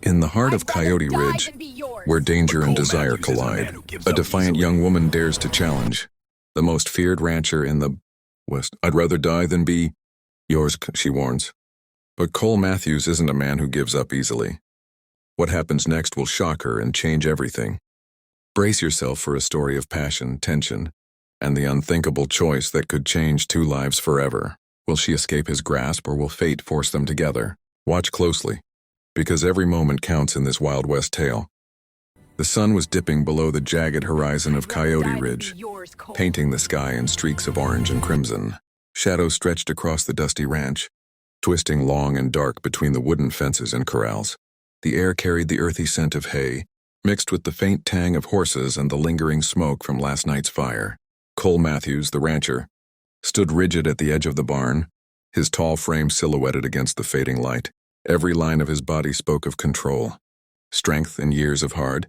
In the heart of Coyote Ridge, where danger and desire collide, a defiant young woman dares to challenge the most feared rancher in the West. "I'd rather die than be yours," she warns. But Cole Matthews isn't a man who gives up easily. What happens next will shock her and change everything. Brace yourself for a story of passion, tension, and the unthinkable choice that could change two lives forever. Will she escape his grasp, or will fate force them together? Watch closely, because every moment counts in this Wild West tale. The sun was dipping below the jagged horizon of Coyote Ridge, painting the sky in streaks of orange and crimson. Shadows stretched across the dusty ranch, twisting long and dark between the wooden fences and corrals. The air carried the earthy scent of hay, mixed with the faint tang of horses and the lingering smoke from last night's fire. Cole Matthews, the rancher, stood rigid at the edge of the barn, his tall frame silhouetted against the fading light. Every line of his body spoke of control, strength and years of hard,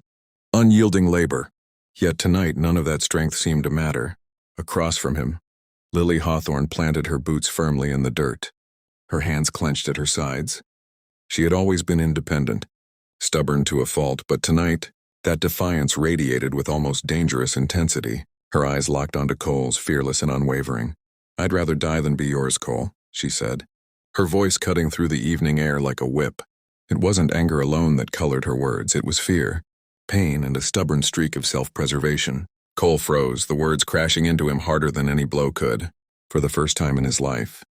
unyielding labor. Yet tonight none of that strength seemed to matter. Across from him, Lily Hawthorne planted her boots firmly in the dirt, her hands clenched at her sides. She had always been independent, stubborn to a fault, but tonight, that defiance radiated with almost dangerous intensity. Her eyes locked onto Cole's, fearless and unwavering. "I'd rather die than be yours, Cole," she said, her voice cutting through the evening air like a whip. It wasn't anger alone that colored her words, it was fear, pain, and a stubborn streak of self-preservation. Cole froze, the words crashing into him harder than any blow could. For the first time in his life,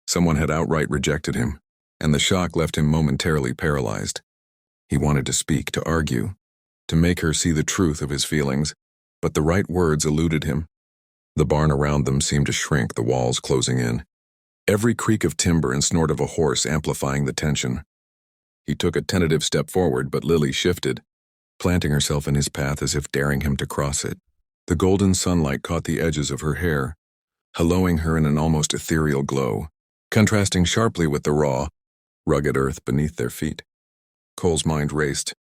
someone had outright rejected him, and the shock left him momentarily paralyzed. He wanted to speak, to argue, to make her see the truth of his feelings, but the right words eluded him. The barn around them seemed to shrink, the walls closing in, every creak of timber and snort of a horse amplifying the tension. He took a tentative step forward, but Lily shifted, planting herself in his path as if daring him to cross it. The golden sunlight caught the edges of her hair, haloing her in an almost ethereal glow, contrasting sharply with the raw, rugged earth beneath their feet. Cole's mind raced,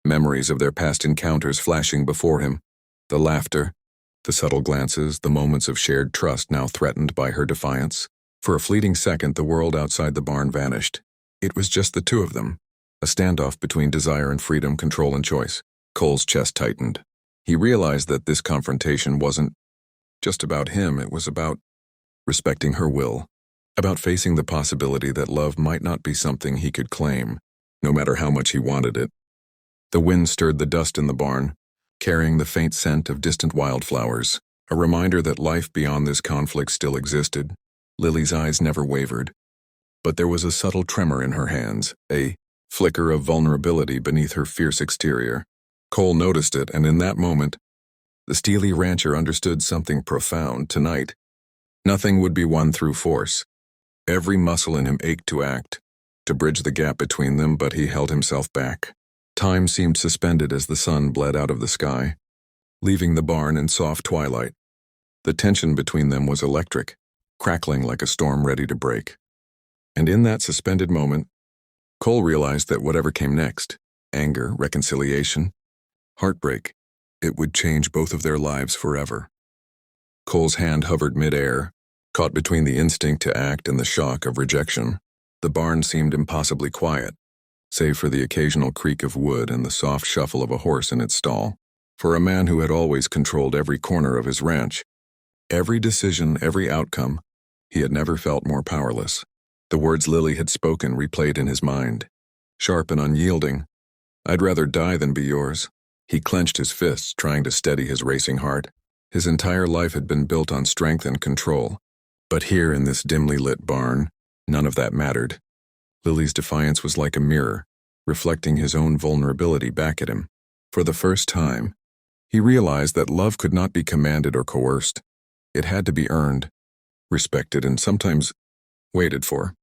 memories of their past encounters flashing before him. The laughter, the subtle glances, the moments of shared trust now threatened by her defiance. For a fleeting second, the world outside the barn vanished. It was just the two of them, a standoff between desire and freedom, control and choice. Cole's chest tightened. He realized that this confrontation wasn't just about him, it was about respecting her will, about facing the possibility that love might not be something he could claim, no matter how much he wanted it. The wind stirred the dust in the barn, carrying the faint scent of distant wildflowers, a reminder that life beyond this conflict still existed. Lily's eyes never wavered, but there was a subtle tremor in her hands, a flicker of vulnerability beneath her fierce exterior. Cole noticed it, and in that moment, the steely rancher understood something profound. Tonight, nothing would be won through force. Every muscle in him ached to act, to bridge the gap between them, but he held himself back. Time seemed suspended as the sun bled out of the sky, leaving the barn in soft twilight. The tension between them was electric, crackling like a storm ready to break. And in that suspended moment, Cole realized that whatever came next, anger, reconciliation, heartbreak, it would change both of their lives forever. Cole's hand hovered mid-air, caught between the instinct to act and the shock of rejection. The barn seemed impossibly quiet, save for the occasional creak of wood and the soft shuffle of a horse in its stall. For a man who had always controlled every corner of his ranch, every decision, every outcome, he had never felt more powerless. The words Lily had spoken replayed in his mind, sharp and unyielding. "I'd rather die than be yours." He clenched his fists, trying to steady his racing heart. His entire life had been built on strength and control, but here in this dimly lit barn, none of that mattered. Lily's defiance was like a mirror, reflecting his own vulnerability back at him. For the first time, he realized that love could not be commanded or coerced. It had to be earned, respected, and sometimes waited for.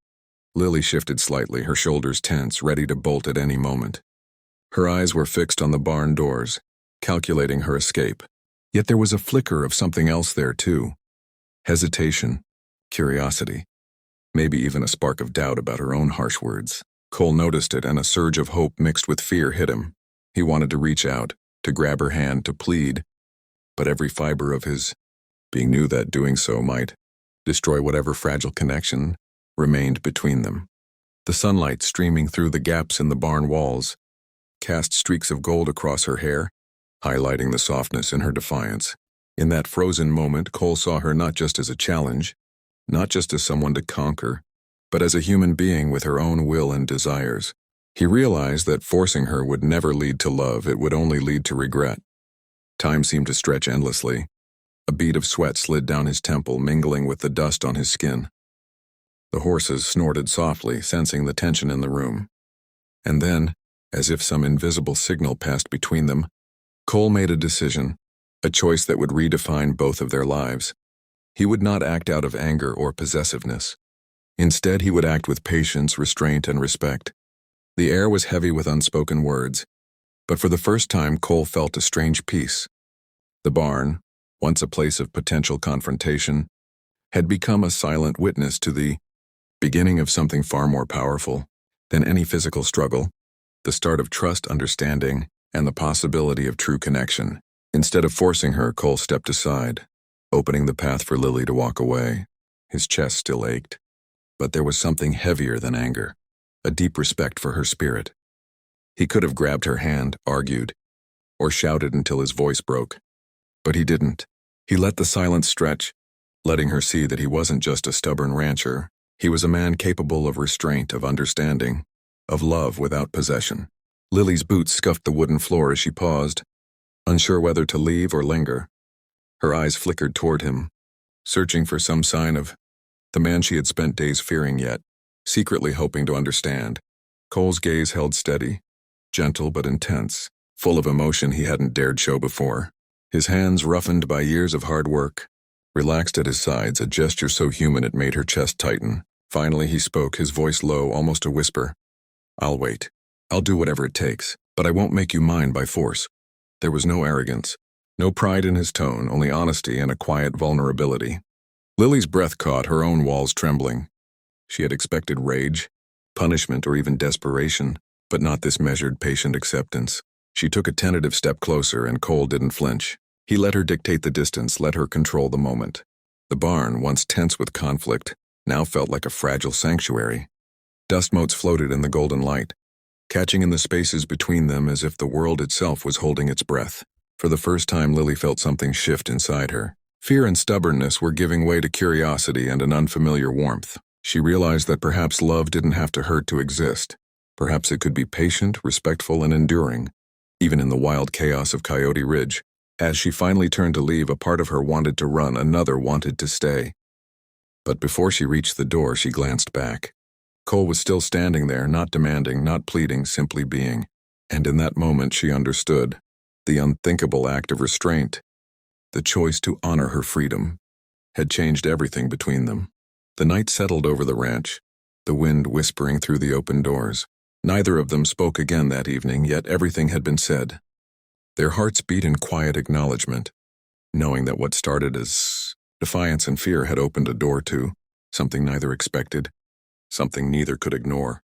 Lily shifted slightly, her shoulders tense, ready to bolt at any moment. Her eyes were fixed on the barn doors, calculating her escape. Yet there was a flicker of something else there too. Hesitation, curiosity, maybe even a spark of doubt about her own harsh words. Cole noticed it, and a surge of hope mixed with fear hit him. He wanted to reach out, to grab her hand, to plead, but every fiber of his being knew that doing so might destroy whatever fragile connection remained between them. The sunlight streaming through the gaps in the barn walls cast streaks of gold across her hair, highlighting the softness in her defiance. In that frozen moment, Cole saw her not just as a challenge, not just as someone to conquer, but as a human being with her own will and desires. He realized that forcing her would never lead to love, it would only lead to regret. Time seemed to stretch endlessly. A bead of sweat slid down his temple, mingling with the dust on his skin. The horses snorted softly, sensing the tension in the room. And then, as if some invisible signal passed between them, Cole made a decision, a choice that would redefine both of their lives. He would not act out of anger or possessiveness. Instead, he would act with patience, restraint, and respect. The air was heavy with unspoken words, but for the first time, Cole felt a strange peace. The barn, once a place of potential confrontation, had become a silent witness to the beginning of something far more powerful than any physical struggle, the start of trust, understanding, and the possibility of true connection. Instead of forcing her, Cole stepped aside, opening the path for Lily to walk away. His chest still ached, but there was something heavier than anger, a deep respect for her spirit. He could have grabbed her hand, argued, or shouted until his voice broke, but he didn't. He let the silence stretch, letting her see that he wasn't just a stubborn rancher. He was a man capable of restraint, of understanding, of love without possession. Lily's boots scuffed the wooden floor as she paused, unsure whether to leave or linger. Her eyes flickered toward him, searching for some sign of the man she had spent days fearing yet, secretly hoping to understand. Cole's gaze held steady, gentle but intense, full of emotion he hadn't dared show before. His hands, roughened by years of hard work, relaxed at his sides, a gesture so human it made her chest tighten. Finally he spoke, his voice low, almost a whisper. "I'll wait. I'll do whatever it takes, but I won't make you mine by force." There was no arrogance, no pride in his tone, only honesty and a quiet vulnerability. Lily's breath caught, her own walls trembling. She had expected rage, punishment, or even desperation, but not this measured, patient acceptance. She took a tentative step closer, and Cole didn't flinch. He let her dictate the distance, let her control the moment. The barn, once tense with conflict, now felt like a fragile sanctuary. Dust motes floated in the golden light, catching in the spaces between them as if the world itself was holding its breath. For the first time, Lily felt something shift inside her. Fear and stubbornness were giving way to curiosity and an unfamiliar warmth. She realized that perhaps love didn't have to hurt to exist. Perhaps it could be patient, respectful, and enduring, even in the wild chaos of Coyote Ridge. As she finally turned to leave, a part of her wanted to run, another wanted to stay. But before she reached the door, she glanced back. Cole was still standing there, not demanding, not pleading, simply being. And in that moment she understood. The unthinkable act of restraint, the choice to honor her freedom, had changed everything between them. The night settled over the ranch, the wind whispering through the open doors. Neither of them spoke again that evening, yet everything had been said. Their hearts beat in quiet acknowledgement, knowing that what started as defiance and fear had opened a door to something neither expected, something neither could ignore.